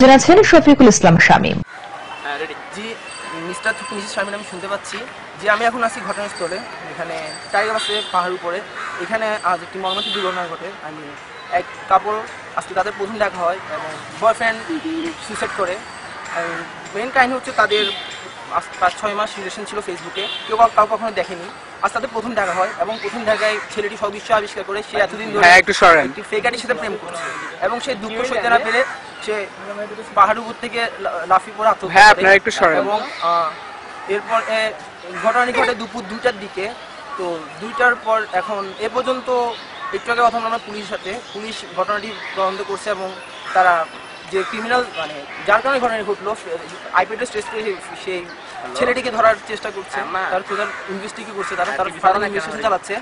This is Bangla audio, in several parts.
জানাচ্ছেন শফিকুল ইসলাম শামীম। জি মিস্টার মিসেস শারমিন, আমি শুনতে পাচ্ছি যে আমি এখন আছি ঘটনাস্থলে, এখানে টাইগার বাসে পাহাড়ের উপরে। এখানে আজ একটি মর্মান্তিক দুর্ঘটনা ঘটে। এক কাপড় আজকে তাদের প্রথম দেখা হয় এবং বয়ফ্রেন্ড সুইসাইড করে। মেন কাহিনী হচ্ছে তাদের 5-6 মাস রিলেশন ছিল ফেসবুকে, কেউ কখনো দেখেনি। আজ তাদের প্রথম দেখা হয় এবং প্রথম দেখায় ছেলেটি সদৃশ্য আবিষ্কার করে সে এতদিন ধরে একটি ফেক আইডির সাথে প্রেম করছে এবং সে দুঃখ সইতে না পেরে সে পাহাড়ের উপর থেকে লাফিয়ে পড়ে আত্মহত্যা করে। এবং এরপর ঘটনাটি ঘটে দুপুর 2টার দিকে। তো 2টার পর এখন এ পর্যন্ত একটু আগে কথা বললাম পুলিশের সাথে, পুলিশ ঘটনাটি তদন্ত করছে এবং তারা যে ক্রিমিনাল যার কারণে ঘটনাটি ঘটলো আইপ্যাডে স্ট্রেস করে সেই ছেলেটিকে ধরার চেষ্টা করছে, তার টোটাল ইনভেস্টিগেট করছে, তারা ফার্দার ইনভেস্টিগেশন চালাচ্ছে।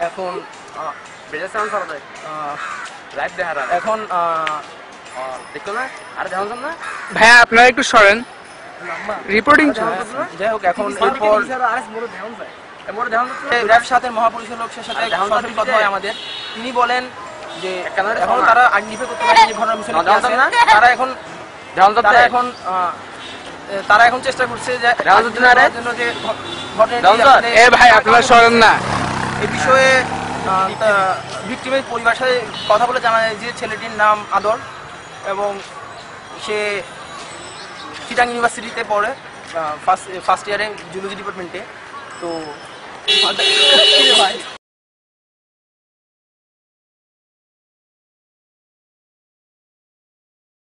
এখন এখন দেখো না আর জানতাম না ভাইয়া, আপনারা একটু সরেন, রিপোর্টিং। যাই হোক, এখন এরপর র্যাব সাথে মহাপরিচালকের সাথে সরাসরি কথা হয় আমাদের। তিনি বলেন যে এখন তারা আইডেন্টিফাই করতে পারেন যে ঘটনার বিষয়ে তারা এখন চেষ্টা করছে যে জন্য যে ঘটনাটি ভাই আপনারা সরেন না। এই বিষয়ে ভিকটিমের পরিবারের সাথে কথা বলে জানা যায় যে ছেলেটির নাম আদর এবং সে চিটাং ইউনিভার্সিটিতে পড়ে, ফার্স্ট ইয়ারে জুলজি ডিপার্টমেন্টে। তো